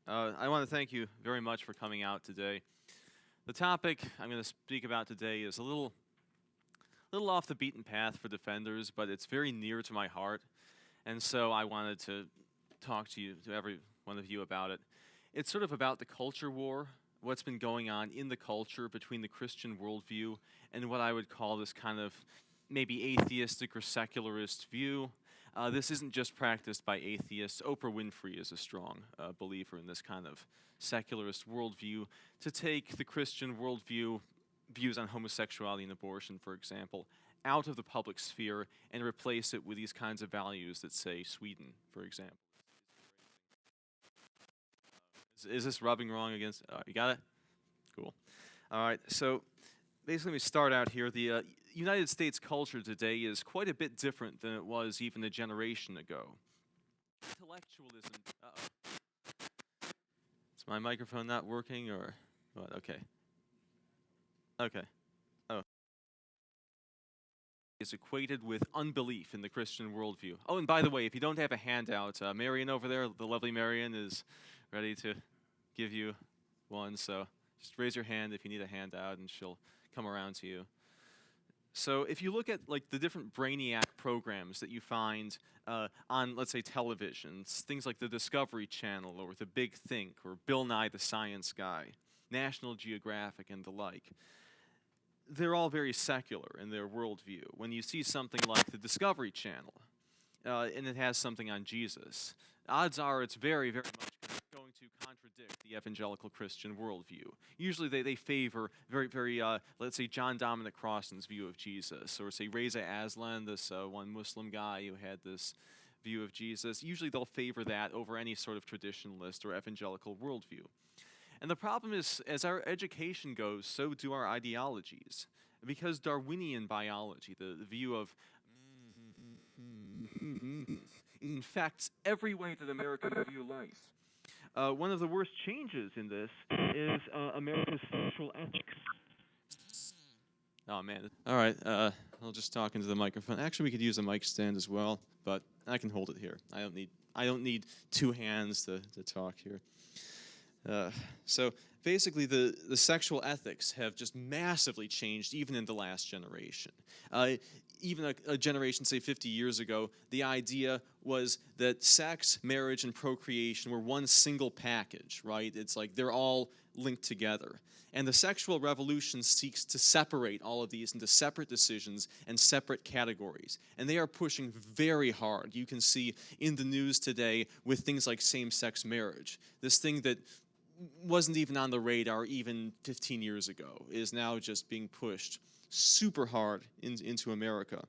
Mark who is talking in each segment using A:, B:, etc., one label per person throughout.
A: I want to thank you very much for coming out today. The topic I'm going to speak about today is a little off the beaten path for defenders, but it's very near to my heart, and so I wanted to talk to every one of you about it. It's sort of about the culture war, what's been going on in the culture between the Christian worldview and what I would call this kind of maybe atheistic or secularist view. This isn't just practiced by atheists. Oprah Winfrey is a strong believer in this kind of secularist worldview. To take the Christian worldview, views on homosexuality and abortion, for example, out of the public sphere and replace it with these kinds of values that say Sweden, for example. Is this rubbing wrong against? You got it? Cool. All right. So basically, we start out here. The United States culture today is quite a bit different than it was even a generation ago. Intellectualism. Is my microphone not working or what? Okay. Okay. Oh. Is equated with unbelief in the Christian worldview. Oh, and by the way, if you don't have a handout, Marion over there, the lovely Marion, is ready to give you one. So just raise your hand if you need a handout, and she'll come around to you. So if you look at like the different Brainiac programs that you find on, let's say, television, things like the Discovery Channel or The Big Think or Bill Nye the Science Guy, National Geographic and the like, they're all very secular in their worldview. When you see something like the Discovery Channel and it has something on Jesus, odds are it's very, very much going to contradict the evangelical Christian worldview. Usually they favor very, let's say, John Dominic Crossan's view of Jesus, or say Reza Aslan, this one Muslim guy who had this view of Jesus. Usually they'll favor that over any sort of traditionalist or evangelical worldview. And the problem is, as our education goes, so do our ideologies. Because Darwinian biology, the view of infects every way that America would view life. One of the worst changes in this is America's social ethics. Oh man! All right, I'll just talk into the microphone. Actually, we could use a mic stand as well, but I can hold it here. I don't need two hands to talk here. So basically, the sexual ethics have just massively changed, even in the last generation. Even a generation, say 50 years ago, the idea was that sex, marriage, and procreation were one single package, right? It's like they're all linked together. And the sexual revolution seeks to separate all of these into separate decisions and separate categories. And they are pushing very hard. You can see in the news today with things like same-sex marriage. This thing that wasn't even on the radar even 15 years ago is now just being pushed super hard into America.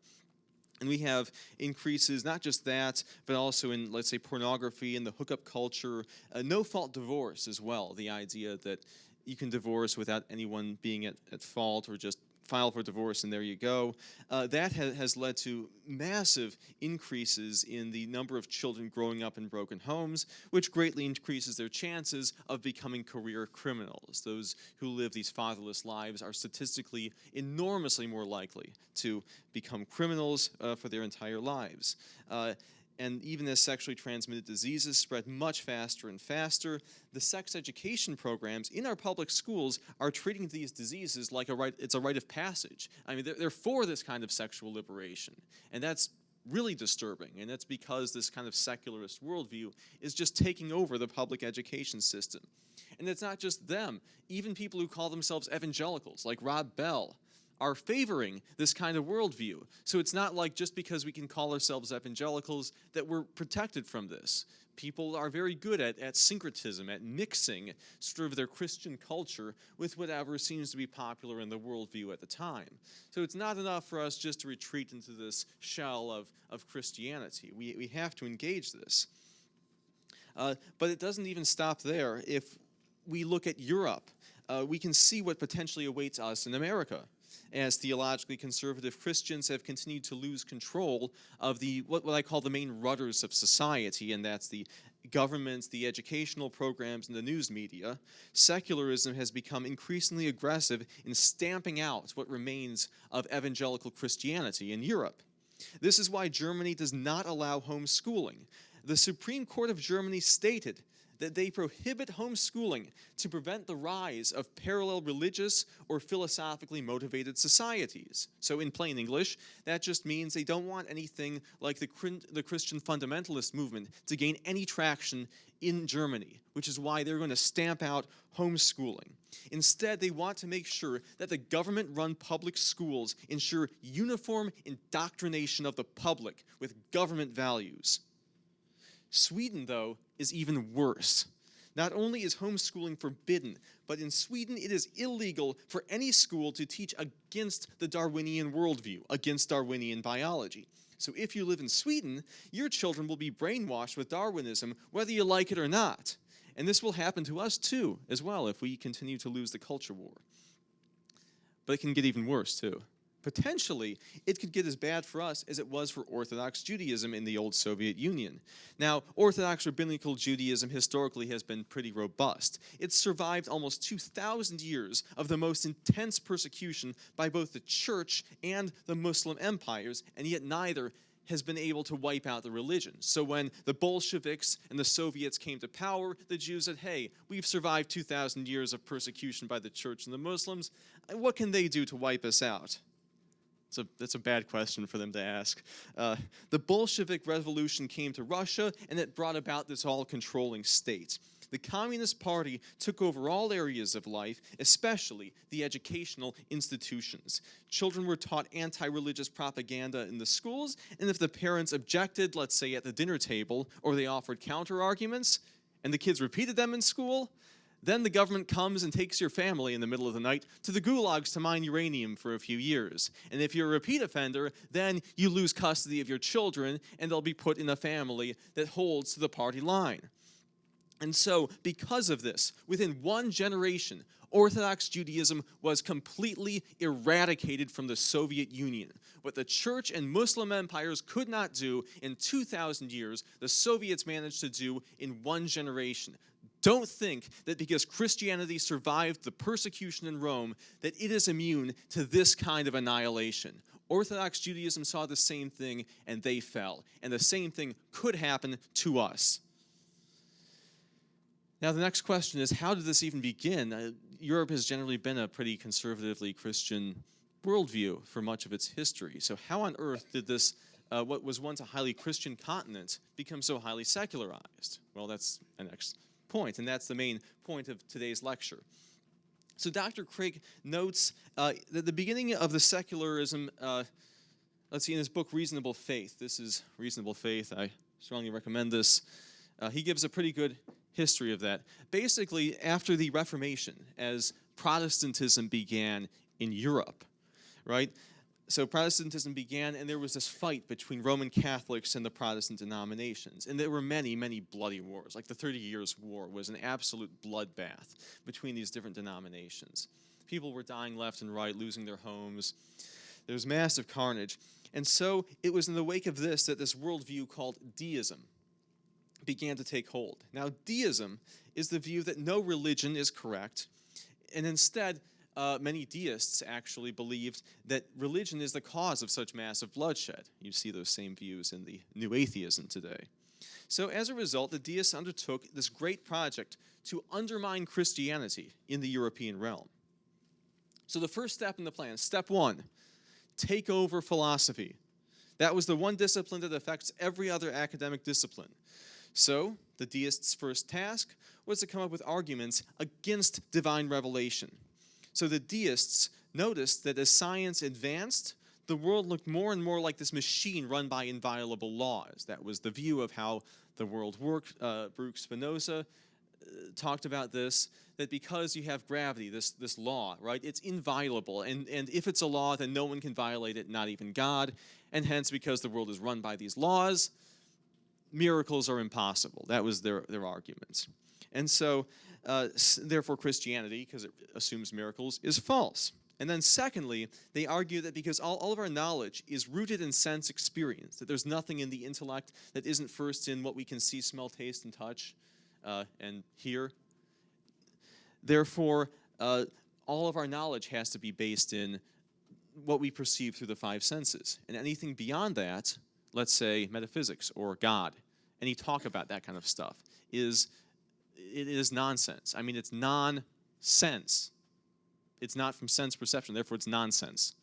A: And we have increases, not just that, but also in, let's say, pornography and the hookup culture, no-fault divorce as well, the idea that you can divorce without anyone being at fault or just file for divorce and there you go. That has led to massive increases in the number of children growing up in broken homes, which greatly increases their chances of becoming career criminals. Those who live these fatherless lives are statistically enormously more likely to become criminals for their entire lives. And even as sexually transmitted diseases spread much faster and faster, the sex education programs in our public schools are treating these diseases like it's a rite of passage. I mean, they're for this kind of sexual liberation, and that's really disturbing, and that's because this kind of secularist worldview is just taking over the public education system. And it's not just them. Even people who call themselves evangelicals, like Rob Bell, are favoring this kind of worldview. So it's not like just because we can call ourselves evangelicals that we're protected from this. People are very good at syncretism, at mixing sort of their Christian culture with whatever seems to be popular in the worldview at the time. So it's not enough for us just to retreat into this shell of Christianity. We have to engage this. But it doesn't even stop there. If we look at Europe, we can see what potentially awaits us in America, as theologically conservative Christians have continued to lose control of what I call the main rudders of society, and that's the governments, the educational programs, and the news media. Secularism has become increasingly aggressive in stamping out what remains of evangelical Christianity in Europe. This is why Germany does not allow homeschooling. The Supreme Court of Germany stated that they prohibit homeschooling to prevent the rise of parallel religious or philosophically motivated societies. So in plain English, that just means they don't want anything like the Christian fundamentalist movement to gain any traction in Germany, which is why they're going to stamp out homeschooling. Instead, they want to make sure that the government-run public schools ensure uniform indoctrination of the public with government values. Sweden, though, is even worse. Not only is homeschooling forbidden, but in Sweden it is illegal for any school to teach against the Darwinian worldview, against Darwinian biology. So if you live in Sweden, your children will be brainwashed with Darwinism, whether you like it or not. And this will happen to us too, as well, if we continue to lose the culture war. But it can get even worse too. Potentially, it could get as bad for us as it was for Orthodox Judaism in the old Soviet Union. Now, Orthodox rabbinical Judaism historically has been pretty robust. It's survived almost 2,000 years of the most intense persecution by both the church and the Muslim empires, and yet neither has been able to wipe out the religion. So when the Bolsheviks and the Soviets came to power, the Jews said, hey, we've survived 2,000 years of persecution by the church and the Muslims. What can they do to wipe us out? That's a bad question for them to ask. The Bolshevik Revolution came to Russia, and it brought about this all-controlling state. The Communist Party took over all areas of life, especially the educational institutions. Children were taught anti-religious propaganda in the schools, and if the parents objected, let's say at the dinner table, or they offered counter-arguments, and the kids repeated them in school, then the government comes and takes your family in the middle of the night to the gulags to mine uranium for a few years. And if you're a repeat offender, then you lose custody of your children, and they'll be put in a family that holds to the party line. And so, because of this, within one generation, Orthodox Judaism was completely eradicated from the Soviet Union. What the church and Muslim empires could not do in 2,000 years, the Soviets managed to do in one generation. Don't think that because Christianity survived the persecution in Rome, that it is immune to this kind of annihilation. Orthodox Judaism saw the same thing, and they fell. And the same thing could happen to us. Now, the next question is, how did this even begin? Europe has generally been a pretty conservatively Christian worldview for much of its history. So how on earth did this, what was once a highly Christian continent, become so highly secularized? Well, that's the next point, and that's the main point of today's lecture. So Dr. Craig notes that the beginning of the secularism, let's see, in his book, Reasonable Faith. This is Reasonable Faith. I strongly recommend this. He gives a pretty good history of that. Basically, after the Reformation, as Protestantism began in Europe, right? So Protestantism began, and there was this fight between Roman Catholics and the Protestant denominations. And there were many, many bloody wars. Like the 30 Years' War was an absolute bloodbath between these different denominations. People were dying left and right, losing their homes. There was massive carnage. And so it was in the wake of this that this worldview called deism began to take hold. Now, deism is the view that no religion is correct, and instead, many deists actually believed that religion is the cause of such massive bloodshed. You see those same views in the New Atheism today. So as a result, the deists undertook this great project to undermine Christianity in the European realm. So the first step in the plan, step one, take over philosophy. That was the one discipline that affects every other academic discipline. So the deists' first task was to come up with arguments against divine revelation. So the deists noticed that as science advanced, the world looked more and more like this machine run by inviolable laws. That was the view of how the world worked. Baruch Spinoza talked about this, that because you have gravity, this law, right, it's inviolable. And if it's a law, then no one can violate it, not even God. And hence, because the world is run by these laws, miracles are impossible. That was their arguments. And so, therefore, Christianity, because it assumes miracles, is false. And then secondly, they argue that because all of our knowledge is rooted in sense experience, that there's nothing in the intellect that isn't first in what we can see, smell, taste, and touch, and hear. Therefore, all of our knowledge has to be based in what we perceive through the five senses. And anything beyond that, let's say metaphysics or God, any talk about that kind of stuff, is it is nonsense. I mean, it's nonsense. It's not from sense perception, therefore it's nonsense.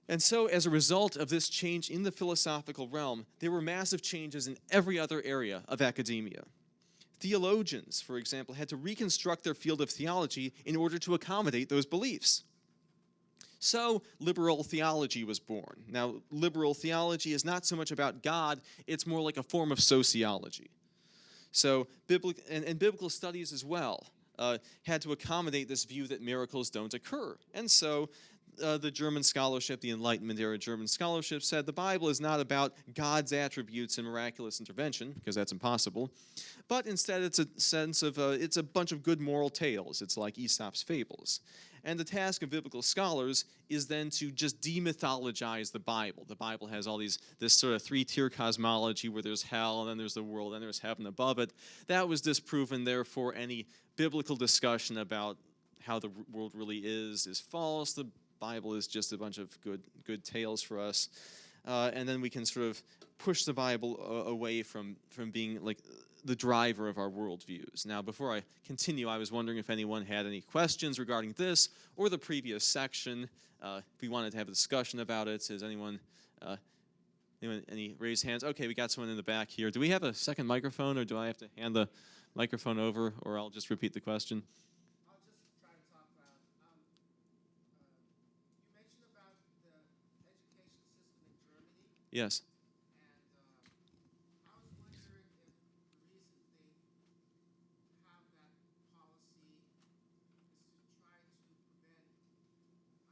A: And so, as a result of this change in the philosophical realm, there were massive changes in every other area of academia. Theologians, for example, had to reconstruct their field of theology in order to accommodate those beliefs. So, liberal theology was born. Now, liberal theology is not so much about God, it's more like a form of sociology. So, biblical studies as well had to accommodate this view that miracles don't occur. And so, the German scholarship, the Enlightenment era German scholarship, said the Bible is not about God's attributes and miraculous intervention, because that's impossible, but instead it's a sense of it's a bunch of good moral tales. It's like Aesop's fables. And the task of biblical scholars is then to just demythologize the Bible. The Bible has all this sort of three-tier cosmology where there's hell, and then there's the world, and there's heaven above it. That was disproven, therefore any biblical discussion about how the world really is false. The Bible is just a bunch of good tales for us, and then we can sort of push the Bible away from being like the driver of our worldviews. Now, before I continue, I was wondering if anyone had any questions regarding this or the previous section. If we wanted to have a discussion about it, is anyone any raised hands? Okay, we got someone in the back here. Do we have a second microphone, or do I have to hand the microphone over, or I'll just repeat the question? Yes.
B: And I was wondering if the reason they have that policy is to try to prevent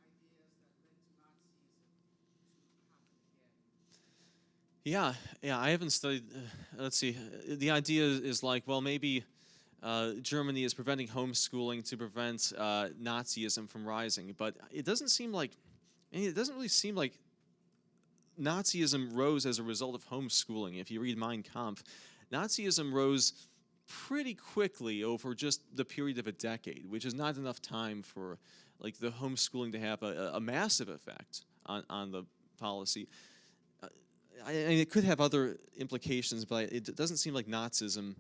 B: ideas that led to Nazism to happen again.
A: Yeah, I haven't studied, let's see, the idea is like, well, maybe Germany is preventing homeschooling to prevent Nazism from rising, but it doesn't really seem like Nazism rose as a result of homeschooling. If you read Mein Kampf, Nazism rose pretty quickly over just the period of a decade, which is not enough time for like the homeschooling to have a massive effect on the policy. It could have other implications, but it doesn't seem like Nazism.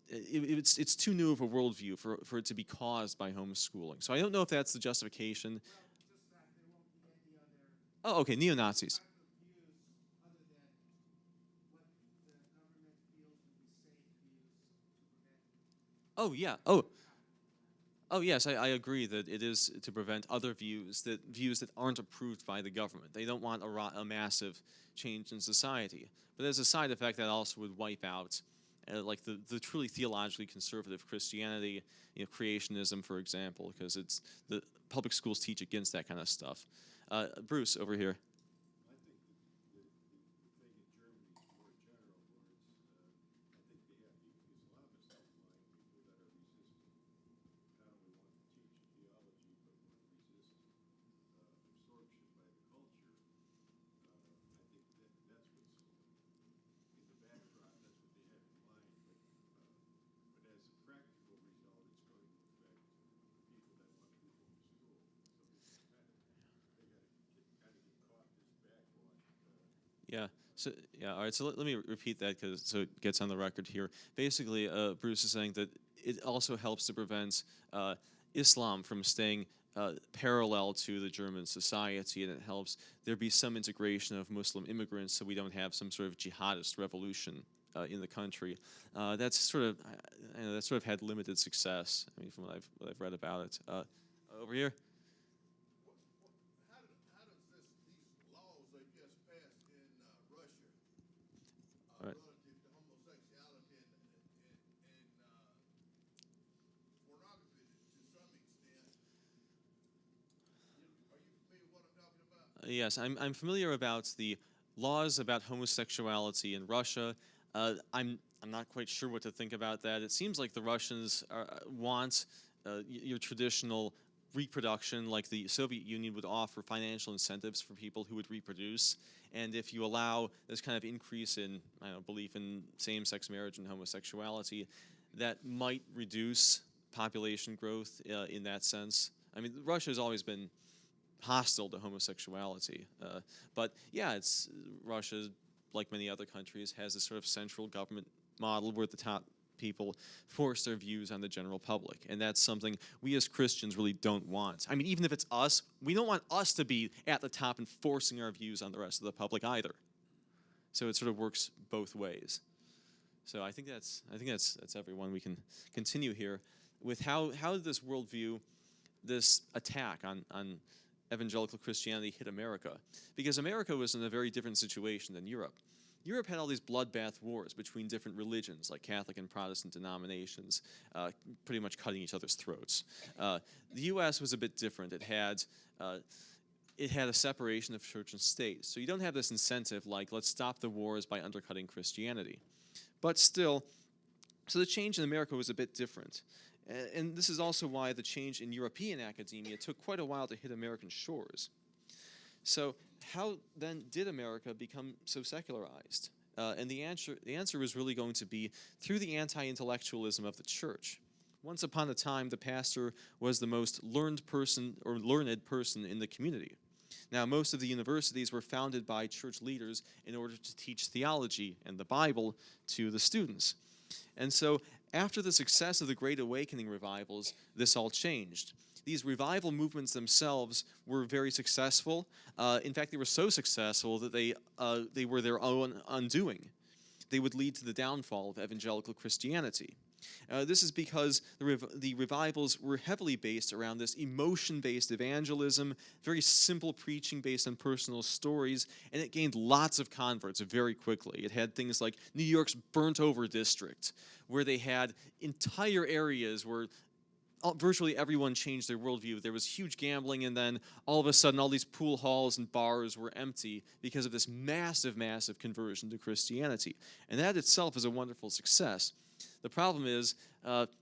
A: It's too new of a worldview for it to be caused by homeschooling. So I don't know if that's the justification.
B: Well, just that there won't be any other
A: Oh, okay, neo-Nazis.
B: type of views other than what the government feels would be safe views to prevent.
A: Oh, yeah. Oh, yes, I agree that it is to prevent other views that aren't approved by the government. They don't want a massive change in society. But as a side effect, that also would wipe out like the truly theologically conservative Christianity, creationism, for example, because it's the public schools teach against that kind of stuff. Bruce, over here. Yeah. So yeah. All right. So let me repeat that so it gets on the record here. Basically, Bruce is saying that it also helps to prevent Islam from staying parallel to the German society, and it helps there be some integration of Muslim immigrants, so we don't have some sort of jihadist revolution in the country. That's sort of had limited success. I mean, from what I've read about it. Over here.
C: How does these laws, I guess, passed in Russia
A: All right.
C: relative to homosexuality and pornography to some extent? Are you familiar with what I'm talking about?
A: Yes, I'm familiar about the laws about homosexuality in Russia. I'm not quite sure what to think about that. It seems like the Russians want your traditional reproduction, like the Soviet Union would offer financial incentives for people who would reproduce. And if you allow this kind of increase in belief in same-sex marriage and homosexuality, that might reduce population growth in that sense. I mean, Russia has always been hostile to homosexuality, but yeah, Russia, like many other countries, has this sort of central government model where the top people force their views on the general public. And that's something we as Christians really don't want. I mean, even if it's us, we don't want us to be at the top and forcing our views on the rest of the public either. So it sort of works both ways. So I think that's everyone. We can continue here with how did this worldview, this attack on evangelical Christianity hit America? Because America was in a very different situation than Europe. Europe had all these bloodbath wars between different religions, like Catholic and Protestant denominations, pretty much cutting each other's throats. The U.S. was a bit different. It had a separation of church and state. So you don't have this incentive like, let's stop the wars by undercutting Christianity. But still, so the change in America was a bit different. And this is also why the change in European academia took quite a while to hit American shores. So how then did America become so secularized? And the answer was really going to be through the anti-intellectualism of the church. Once upon a time, the pastor was the most learned person in the community. Now, most of the universities were founded by church leaders in order to teach theology and the Bible to the students. And so, after the success of the Great Awakening revivals, this all changed. These revival movements themselves were very successful. In fact, they were so successful that they were their own undoing. They would lead to the downfall of evangelical Christianity. This is because the revivals were heavily based around this emotion-based evangelism, very simple preaching based on personal stories, and it gained lots of converts very quickly. It had things like New York's burnt-over district, where they had entire areas where virtually everyone changed their worldview. There was huge gambling, and then all of a sudden all these pool halls and bars were empty because of this massive, massive conversion to Christianity. And that itself is a wonderful success. The problem is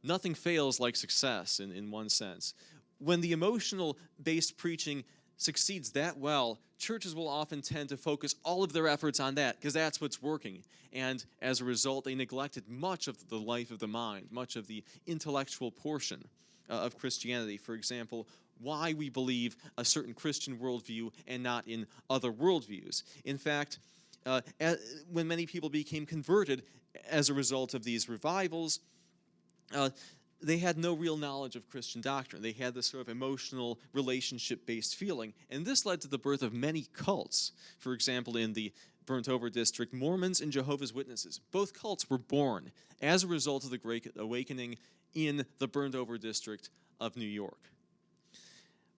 A: nothing fails like success in one sense. When the emotional-based preaching succeeds that well, churches will often tend to focus all of their efforts on that because that's what's working. And as a result, they neglected much of the life of the mind, much of the intellectual portion of Christianity. For example, why we believe a certain Christian worldview and not in other worldviews. In fact, when many people became converted as a result of these revivals, they had no real knowledge of Christian doctrine. They had this sort of emotional, relationship-based feeling. And this led to the birth of many cults. For example, in the burnt-over district, Mormons and Jehovah's Witnesses. Both cults were born as a result of the Great Awakening in the burnt-over district of New York.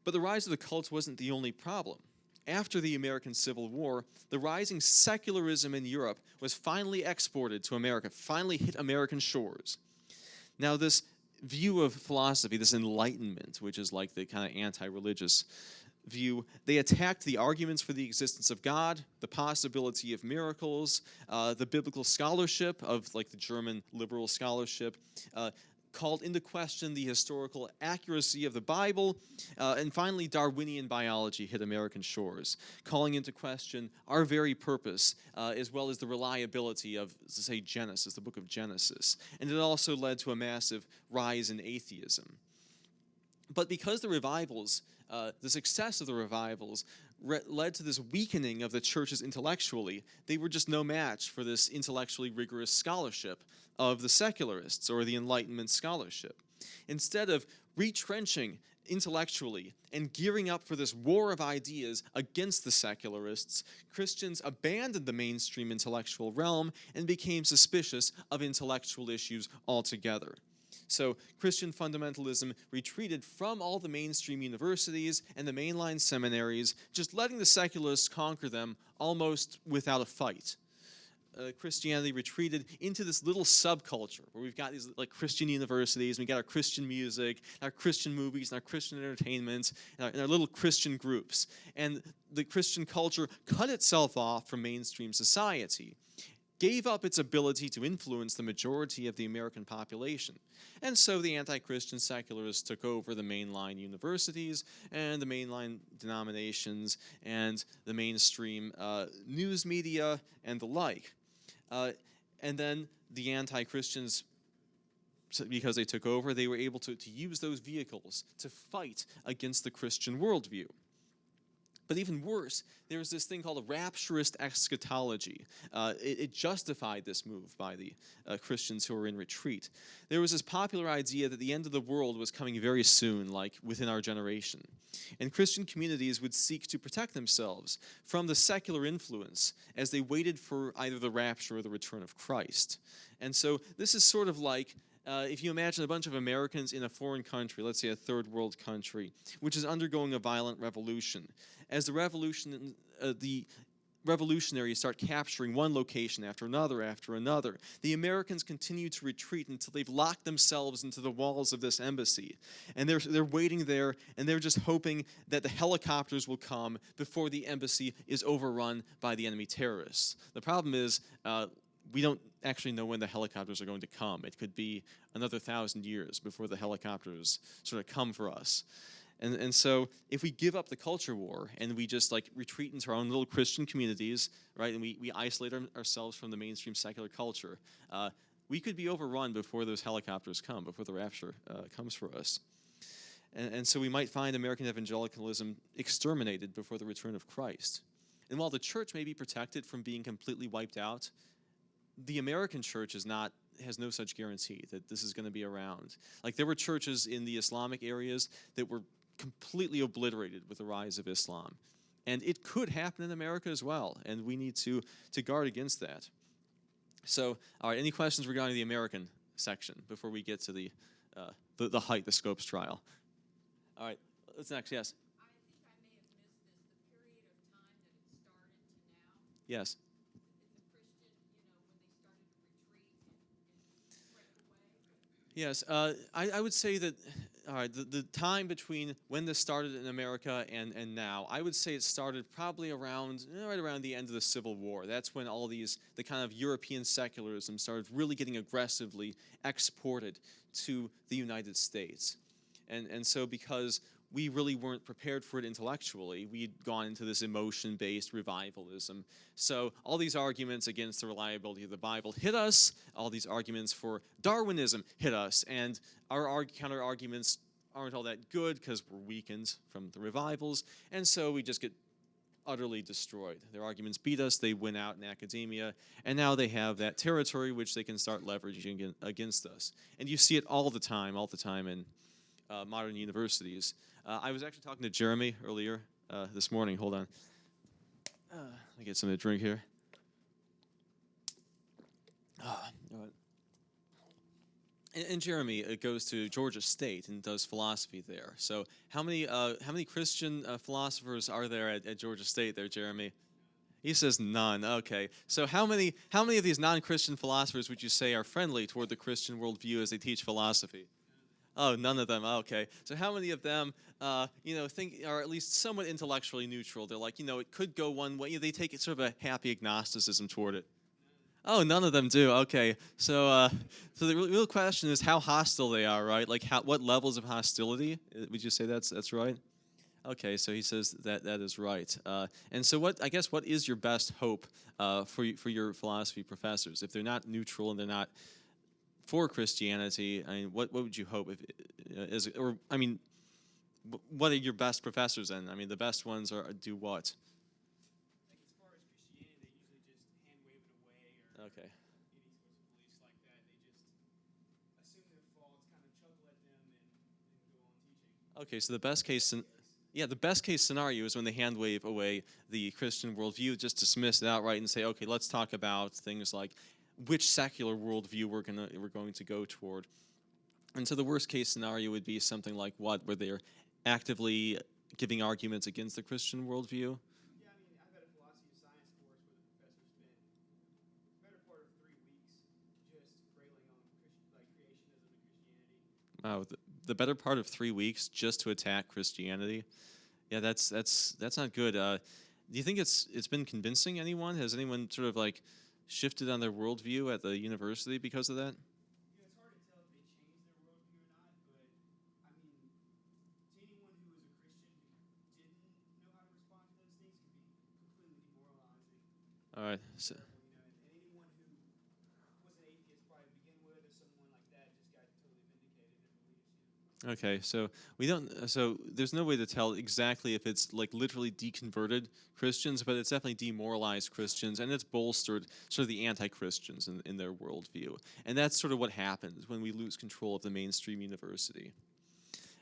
A: But the rise of the cults wasn't the only problem. After the American Civil War, the rising secularism in Europe was finally exported to America, finally hit American shores. Now, this view of philosophy, this enlightenment, which is like the kind of anti-religious view, they attacked the arguments for the existence of God, the possibility of miracles, the biblical scholarship of like the German liberal scholarship, called into question the historical accuracy of the Bible, and finally Darwinian biology hit American shores, calling into question our very purpose, as well as the reliability of, say, Genesis, the book of Genesis. And it also led to a massive rise in atheism. But because the revivals, the success of the revivals led to this weakening of the churches intellectually, they were just no match for this intellectually rigorous scholarship of the secularists or the Enlightenment scholarship. Instead of retrenching intellectually and gearing up for this war of ideas against the secularists, Christians abandoned the mainstream intellectual realm and became suspicious of intellectual issues altogether. So Christian fundamentalism retreated from all the mainstream universities and the mainline seminaries, just letting the secularists conquer them almost without a fight. Christianity retreated into this little subculture where we've got these like Christian universities, and we got our Christian music, our Christian movies, and our Christian entertainment, and our little Christian groups. And the Christian culture cut itself off from mainstream society, gave up its ability to influence the majority of the American population. And so the anti-Christian secularists took over the mainline universities and the mainline denominations and the mainstream news media and the like. And then the anti-Christians, because they took over, they were able to use those vehicles to fight against the Christian worldview. But even worse, there was this thing called a rapturist eschatology. It justified this move by the Christians who were in retreat. There was this popular idea that the end of the world was coming very soon, like within our generation. And Christian communities would seek to protect themselves from the secular influence as they waited for either the rapture or the return of Christ. And so this is sort of like if you imagine a bunch of Americans in a foreign country, let's say a third world country, which is undergoing a violent revolution. As the revolutionaries start capturing one location after another, the Americans continue to retreat until they've locked themselves into the walls of this embassy. And they're waiting there, and they're just hoping that the helicopters will come before the embassy is overrun by the enemy terrorists. The problem is, we don't actually know when the helicopters are going to come. It could be another 1,000 years before the helicopters sort of come for us. And so if we give up the culture war and we just like retreat into our own little Christian communities, right, and we isolate ourselves from the mainstream secular culture, we could be overrun before those helicopters come, before the rapture comes for us. And so we might find American evangelicalism exterminated before the return of Christ. And while the church may be protected from being completely wiped out, the American church has no such guarantee that this is going to be around. Like there were churches in the Islamic areas that were completely obliterated with the rise of Islam. And it could happen in America as well, and we need to guard against that. So, all right, any questions regarding the American section before we get to the height, the Scopes trial? All right, what's next? Yes?
D: I think I may have missed this, the period of time that it started to now.
A: Yes.
D: The Christian, when they started to retreat and spread away.
A: Yes, I would say that all right, the time between when this started in America and now, I would say it started probably around right around the end of the Civil War. That's when all the kind of European secularism started really getting aggressively exported to the United States. And so because we really weren't prepared for it intellectually, we'd gone into this emotion-based revivalism. So all these arguments against the reliability of the Bible hit us. All these arguments for Darwinism hit us. And our counter-arguments aren't all that good because we're weakened from the revivals. And so we just get utterly destroyed. Their arguments beat us. They win out in academia. And now they have that territory which they can start leveraging against us. And you see it all the time in modern universities. I was actually talking to Jeremy earlier this morning. Hold on. Let me get something to drink here. And Jeremy goes to Georgia State and does philosophy there. So how many Christian philosophers are there at Georgia State there, Jeremy? He says none. Okay. So how many of these non-Christian philosophers would you say are friendly toward the Christian worldview as they teach philosophy? Oh, none of them. Okay. So how many of them, think are at least somewhat intellectually neutral? They're like, it could go one way. They take it sort of a happy agnosticism toward it. Oh, none of them do. Okay. So the real question is how hostile they are, right? Like what levels of hostility? Would you say that's right? Okay. So he says that is right. And so what is your best hope for your philosophy professors if they're not neutral and they're not for Christianity? I mean, what would you hope what are your best professors then? I mean, the best ones do what?
E: Like as far as Christianity, they usually just hand wave it away or
A: Okay.
E: any sorts of beliefs like that. They just assume their faults, kind of chuckle at them, and go on teaching.
A: Okay, so the best case scenario is when they hand wave away the Christian worldview, just dismiss it outright and say, okay, let's talk about things like which secular worldview we're going to go toward. And so the worst case scenario would be something like what, where they're actively giving arguments against the Christian worldview.
E: Yeah, I mean, I've had a philosophy of science course where the professor spent the better part of 3 weeks just railing on creationism and Christianity.
A: Wow, the better part of 3 weeks just to attack Christianity. Yeah, that's not good. Do you think it's been convincing anyone? Has anyone sort of like shifted on their worldview at the university because of that?
E: Yeah, it's hard to tell if they changed their worldview or not, but I mean, to anyone who is a Christian who didn't know how to respond to those things could be completely demoralizing.
A: All right. So,
E: And anyone who was an atheist probably to begin with, or someone like that, just got totally vindicated and believes.
A: Okay, so we don't. So there's no way to tell exactly if it's like literally deconverted Christians, but it's definitely demoralized Christians, and it's bolstered sort of the anti-Christians in their worldview, and that's sort of what happens when we lose control of the mainstream university.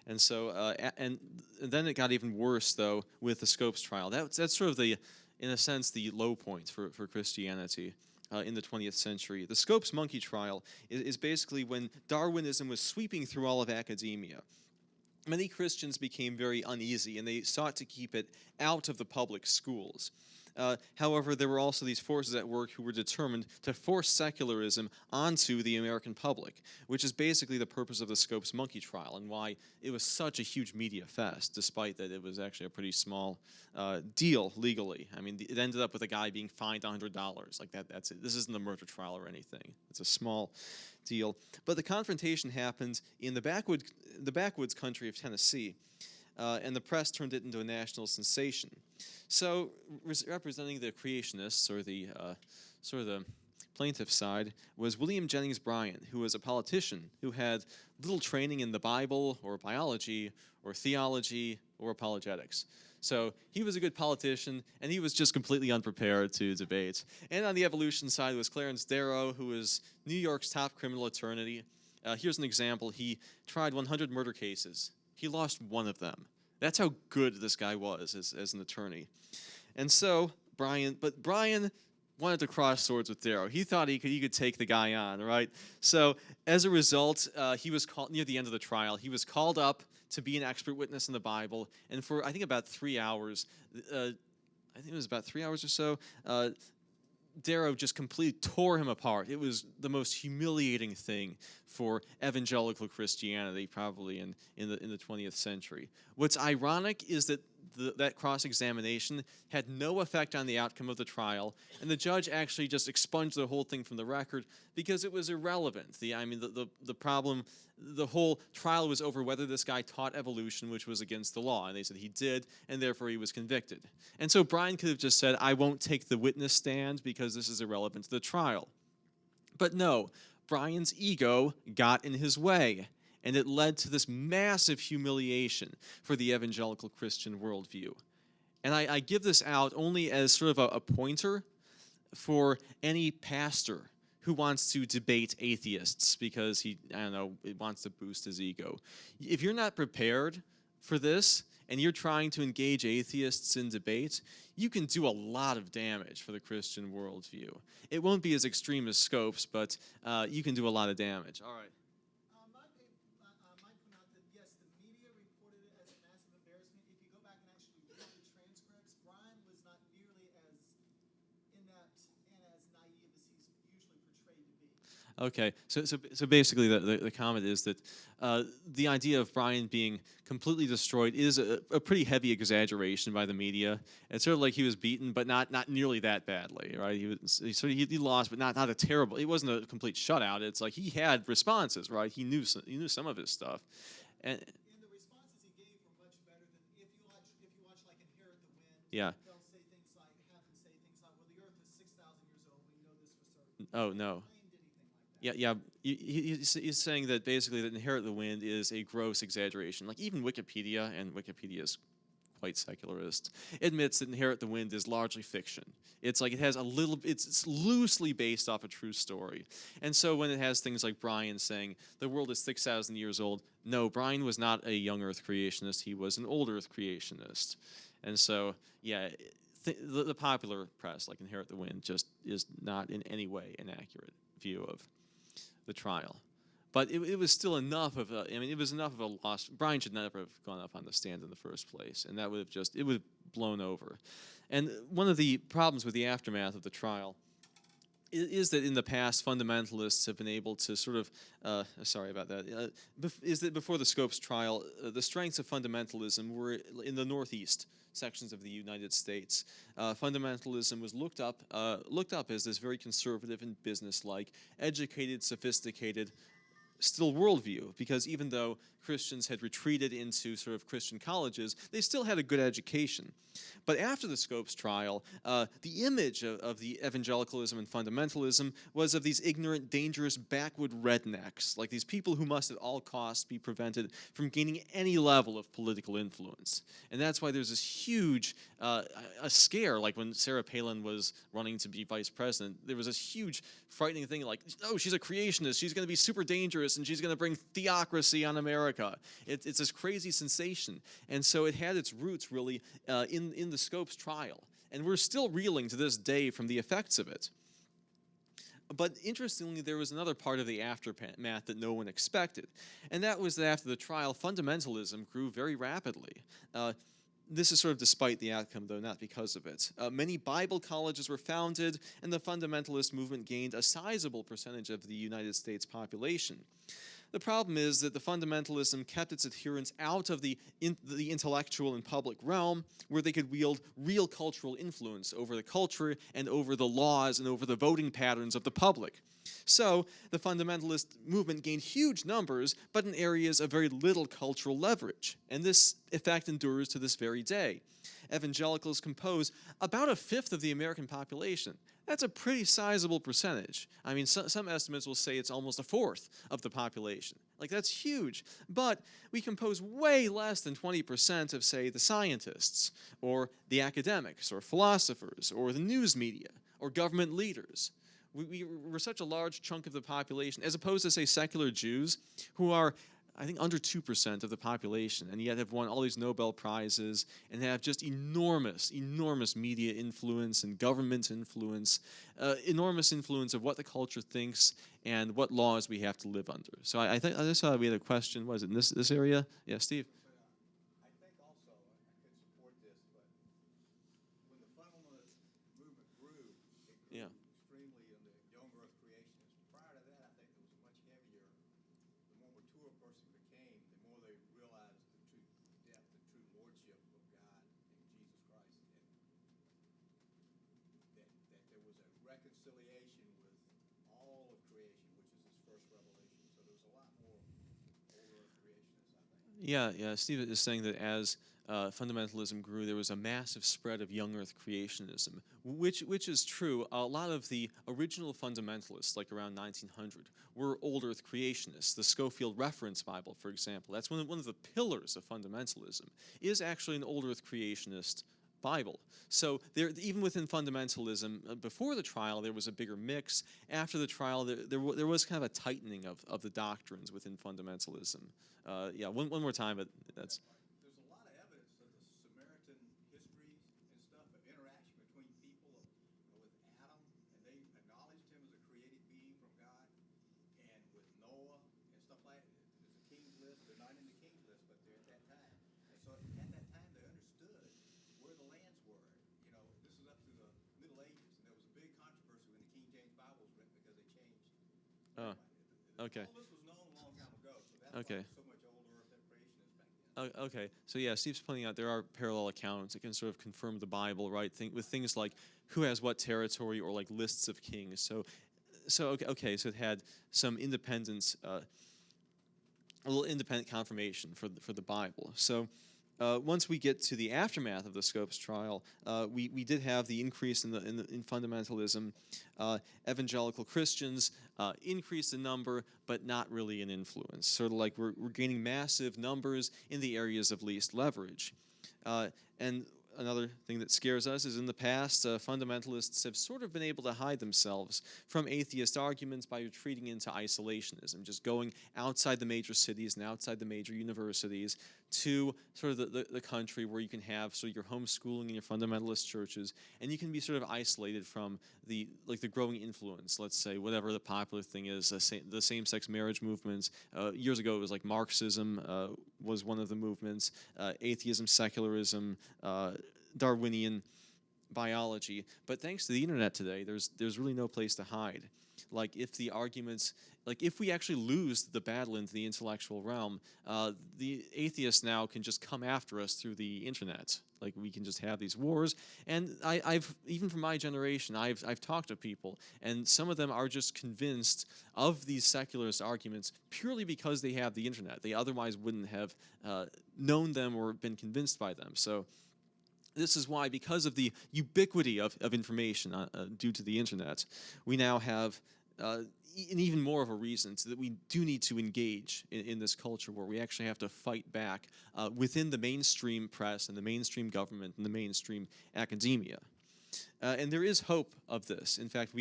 A: And so, and then it got even worse though with the Scopes trial. That's sort of the, in a sense, the low point for Christianity. In the 20th century. The Scopes monkey trial is basically when Darwinism was sweeping through all of academia. Many Christians became very uneasy, and they sought to keep it out of the public schools. However, there were also these forces at work who were determined to force secularism onto the American public, which is basically the purpose of the Scopes monkey trial and why it was such a huge media fest, despite that it was actually a pretty small deal legally. I mean, it ended up with a guy being fined $100. Like that's it. This isn't a murder trial or anything. It's a small deal. But the confrontation happened in the backwoods country of Tennessee. And the press turned it into a national sensation. So, representing the creationists, or the sort of the plaintiff side, was William Jennings Bryan, who was a politician who had little training in the Bible, or biology, or theology, or apologetics. So he was a good politician, and he was just completely unprepared to debate. And on the evolution side was Clarence Darrow, who was New York's top criminal attorney. Here's an example. He tried 100 murder cases. He lost one of them. That's how good this guy was as an attorney. And so Bryan wanted to cross swords with Darrow. He thought he could take the guy on, right? So as a result, he was called near the end of the trial. He was called up to be an expert witness in the Bible, and for I think about 3 hours, I think it was about 3 hours or so, Darrow just completely tore him apart. It was the most humiliating thing for evangelical Christianity, probably in the 20th century. What's ironic is that that cross-examination had no effect on the outcome of the trial, and the judge actually just expunged the whole thing from the record because it was irrelevant. The problem, the whole trial was over whether this guy taught evolution, which was against the law, and they said he did, and therefore he was convicted. And so Bryan could have just said, I won't take the witness stand because this is irrelevant to the trial. But no, Bryan's ego got in his way, and it led to this massive humiliation for the evangelical Christian worldview. And I give this out only as sort of a pointer for any pastor who wants to debate atheists because he wants to boost his ego. If you're not prepared for this, and you're trying to engage atheists in debate, you can do a lot of damage for the Christian worldview. It won't be as extreme as Scopes, but you can do a lot of damage. All right.
B: Might point out that, yes, the media reported it as a massive embarrassment. If you go back and actually read the transcripts, Bryan was not nearly as inept and as naive as he's usually portrayed to be.
A: Okay, so basically the comment is that the idea of Bryan being completely destroyed is a pretty heavy exaggeration by the media. It's sort of like he was beaten, but not nearly that badly, right? He lost, but not a terrible. It wasn't a complete shutout. It's like he had responses, right? He knew some of his stuff, and
B: The responses he gave were much better than if you watch like Inherit the Wind.
A: yeah.
B: They'll say things like, have him say things like, well, the Earth is 6,000 years old. We know this for certain.
A: Oh no.
B: Claimed anything like that.
A: Yeah. He's saying that basically that Inherit the Wind is a gross exaggeration. Like even Wikipedia, and Wikipedia is quite secularist, admits that Inherit the Wind is largely fiction. It's like it has it's loosely based off a true story. And so when it has things like Bryan saying the world is 6,000 years old, no, Bryan was not a young Earth creationist. He was an old Earth creationist. And so, yeah, the popular press, like Inherit the Wind, just is not in any way an accurate view of the trial. But it was still enough of it was enough of a loss. Bryan should never have gone up on the stand in the first place, and that would have blown over. And one of the problems with the aftermath of the trial is that in the past, fundamentalists have been able to sort of, sorry about that, is that before the Scopes trial, the strengths of fundamentalism were in the northeast sections of the United States. Fundamentalism was looked up as this very conservative and businesslike, educated, sophisticated still worldview, because even though Christians had retreated into sort of Christian colleges, they still had a good education. But after the Scopes trial, the image of the evangelicalism and fundamentalism was of these ignorant, dangerous, backwood rednecks, like these people who must at all costs be prevented from gaining any level of political influence. And that's why there's this huge a scare, like when Sarah Palin was running to be vice president, there was this huge frightening thing like, oh, she's a creationist, she's going to be super dangerous, and she's going to bring theocracy on America. It's this crazy sensation. And so it had its roots really in the Scopes trial. And we're still reeling to this day from the effects of it. But interestingly, there was another part of the aftermath that no one expected. And that was that after the trial, fundamentalism grew very rapidly. This is sort of despite the outcome, though, not because of it. Many Bible colleges were founded, and the fundamentalist movement gained a sizable percentage of the United States population. The problem is that the fundamentalism kept its adherents out of the intellectual and public realm, where they could wield real cultural influence over the culture and over the laws and over the voting patterns of the public. So the fundamentalist movement gained huge numbers, but in areas of very little cultural leverage. And this effect endures to this very day. Evangelicals compose about a fifth of the American population. That's a pretty sizable percentage. I mean, some estimates will say it's almost a fourth of the population. Like, that's huge. But we compose way less than 20% of, say, the scientists, or the academics, or philosophers, or the news media, or government leaders. We're such a large chunk of the population, as opposed to, say, secular Jews, who are, I think, under 2% of the population, and yet have won all these Nobel Prizes and have just enormous, enormous media influence and government influence, enormous influence of what the culture thinks and what laws we have to live under. So I just thought we had a question. Was it in this area? Yeah, Steve?
C: I think also, I could support this, but when the fundamentalist movement grew, it grew
A: Yeah.
C: extremely in the young earth creationists. Prior to that, I think it was much heavier. The more mature a person became, the more they realized the true depth, the true lordship of God and Jesus Christ, and that there was a reconciliation with all of creation, which is his first revelation. So there was a lot more old earth creationists, I think.
A: Yeah. Steve is saying that as fundamentalism grew, there was a massive spread of young earth creationism, which is true. A lot of the original fundamentalists, like around 1900, were old earth creationists. The Scofield Reference Bible, for example, that's one of the pillars of fundamentalism, is actually an old earth creationist Bible. So there, even within fundamentalism, before the trial, there was a bigger mix. After the trial, there was kind of a tightening of the doctrines within fundamentalism. Yeah, one more time, but that's...
C: There's a lot of evidence of the Samaritan histories and stuff of interaction between people with Adam, and they acknowledged him as a created being from God, and with Noah and stuff like that. There's a king's list. They're not in the king's list, but they're at that time. And so at that time, they understood where the lands were. You know, this is up to the Middle Ages, and there was a big controversy when the King James Bible was written because they changed.
A: Oh, okay.
C: All this was known a long time ago, so that's
A: Okay.
C: why there's so much old earth creationist back then.
A: Okay, so yeah, Steve's pointing out there are parallel accounts that can sort of confirm the Bible, right? With things like who has what territory, or like lists of kings. So it had some independence, a little independent confirmation for the Bible. So once we get to the aftermath of the Scopes trial, we did have the increase in fundamentalism. Evangelical Christians increased in number, but not really in influence. Sort of like we're gaining massive numbers in the areas of least leverage. And another thing that scares us is in the past, fundamentalists have sort of been able to hide themselves from atheist arguments by retreating into isolationism, just going outside the major cities and outside the major universities to sort of the country where you can have sort of your homeschooling and your fundamentalist churches, and you can be sort of isolated from the growing influence, let's say, whatever the popular thing is, the same-sex marriage movements. Years ago, it was like Marxism was one of the movements, atheism, secularism, Darwinian biology. But thanks to the internet today, there's really no place to hide. Like, if the arguments like if we actually lose the battle into the intellectual realm, the atheists now can just come after us through the internet. Like we can just have these wars. And I've even from my generation, I've talked to people, and some of them are just convinced of these secularist arguments purely because they have the internet. They otherwise wouldn't have known them or been convinced by them. So this is why, because of the ubiquity of information due to the internet, we now have and even more of a reason so that we do need to engage in this culture where we actually have to fight back within the mainstream press and the mainstream government and the mainstream academia. And there is hope of this. In fact,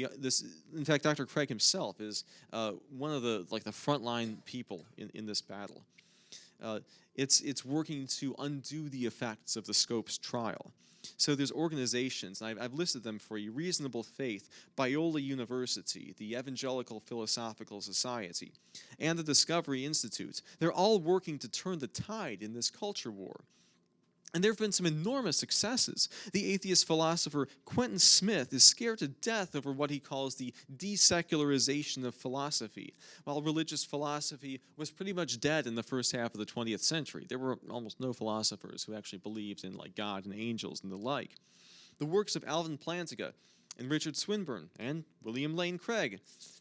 A: Dr. Craig himself is one of the frontline people in this battle. It's working to undo the effects of the Scopes trial. So there's organizations, and I've listed them for you: Reasonable Faith, Biola University, the Evangelical Philosophical Society, and the Discovery Institute. They're all working to turn the tide in this culture war. And there have been some enormous successes. The atheist philosopher Quentin Smith is scared to death over what he calls the desecularization of philosophy. While religious philosophy was pretty much dead in the first half of the 20th century, there were almost no philosophers who actually believed in God and angels and the like. The works of Alvin Plantinga and Richard Swinburne and William Lane Craig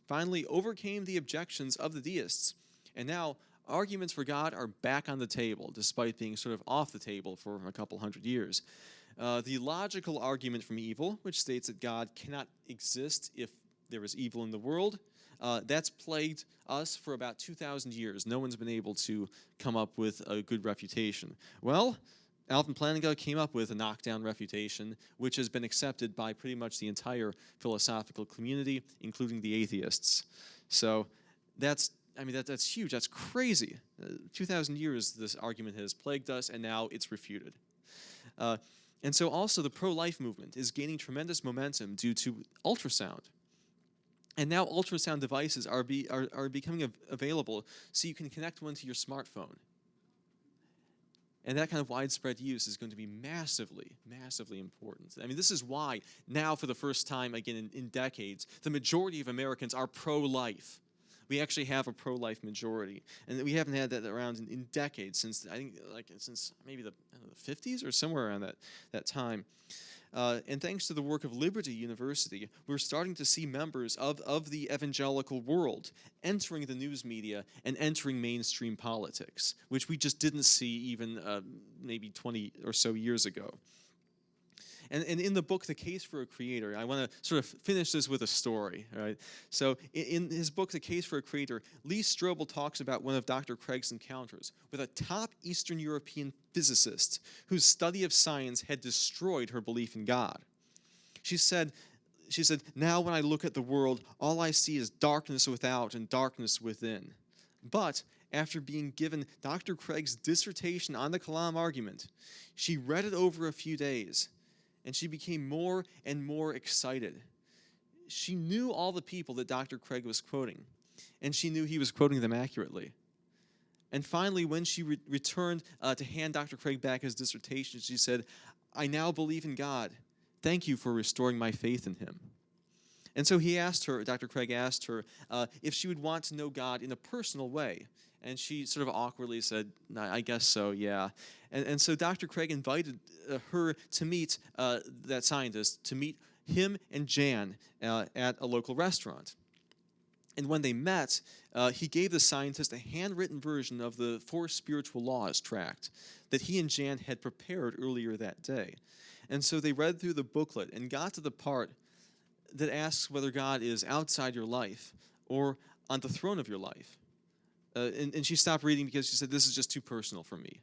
A: finally overcame the objections of the deists, and now arguments for God are back on the table, despite being sort of off the table for a couple hundred years. The logical argument from evil, which states that God cannot exist if there is evil in the world, that's plagued us for about 2,000 years. No one's been able to come up with a good refutation. Well, Alvin Plantinga came up with a knockdown refutation, which has been accepted by pretty much the entire philosophical community, including the atheists. So that's huge. That's crazy. 2,000 years this argument has plagued us, and now it's refuted. And so also the pro-life movement is gaining tremendous momentum due to ultrasound. And now ultrasound devices are becoming available so you can connect one to your smartphone. And that kind of widespread use is going to be massively, massively important. I mean, this is why now, for the first time, again, in decades, the majority of Americans are pro-life. We actually have a pro-life majority, and we haven't had that around in decades, since maybe the 50s or somewhere around that time. And thanks to the work of Liberty University, we're starting to see members of the evangelical world entering the news media and entering mainstream politics, which we just didn't see even maybe 20 or so years ago. And in the book, The Case for a Creator, I want to sort of finish this with a story. Right? So in his book, The Case for a Creator, Lee Strobel talks about one of Dr. Craig's encounters with a top Eastern European physicist whose study of science had destroyed her belief in God. She said, "Now when I look at the world, all I see is darkness without and darkness within. But after being given Dr. Craig's dissertation on the Kalam argument, she read it over a few days, and she became more and more excited. She knew all the people that Dr. Craig was quoting, and she knew he was quoting them accurately. And finally, when she returned to hand Dr. Craig back his dissertation, she said, 'I now believe in God. Thank you for restoring my faith in him.' And so Dr. Craig asked her if she would want to know God in a personal way. And she sort of awkwardly said, 'I guess so, yeah.' And so Dr. Craig invited her to meet that scientist, to meet him and Jan at a local restaurant. And when they met, he gave the scientist a handwritten version of the Four Spiritual Laws tract that he and Jan had prepared earlier that day. And so they read through the booklet and got to the part that asks whether God is outside your life or on the throne of your life. And she stopped reading because she said, 'This is just too personal for me.'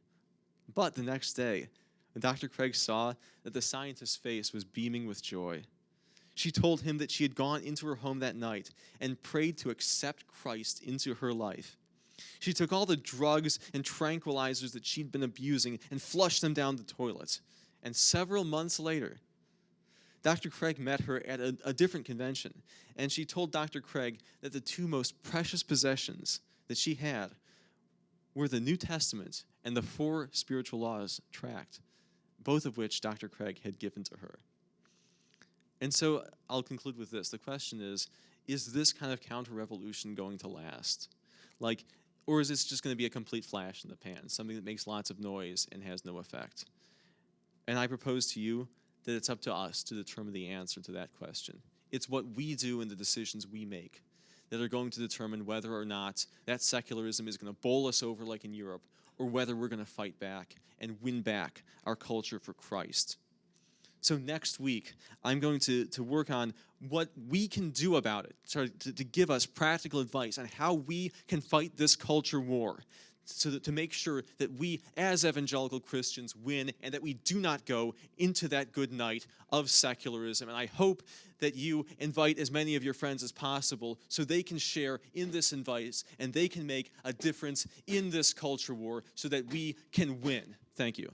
A: But the next day, when Dr. Craig saw that the scientist's face was beaming with joy, she told him that she had gone into her home that night and prayed to accept Christ into her life. She took all the drugs and tranquilizers that she'd been abusing and flushed them down the toilet. And several months later, Dr. Craig met her at a different convention, and she told Dr. Craig that the two most precious possessions that she had were the New Testament and the Four Spiritual Laws tract, both of which Dr. Craig had given to her. And so I'll conclude with this. The question is is this kind of counter-revolution going to last? Like, or is this just going to be a complete flash in the pan, something that makes lots of noise and has no effect? And I propose to you that it's up to us to determine the answer to that question. It's what we do and the decisions we make that are going to determine whether or not that secularism is going to bowl us over like in Europe, or whether we're going to fight back and win back our culture for Christ. So next week, I'm going to work on what we can do about it, to give us practical advice on how we can fight this culture war, so that to make sure that we, as evangelical Christians, win and that we do not go into that good night of secularism. And I hope that you invite as many of your friends as possible so they can share in this advice and they can make a difference in this culture war so that we can win. Thank you.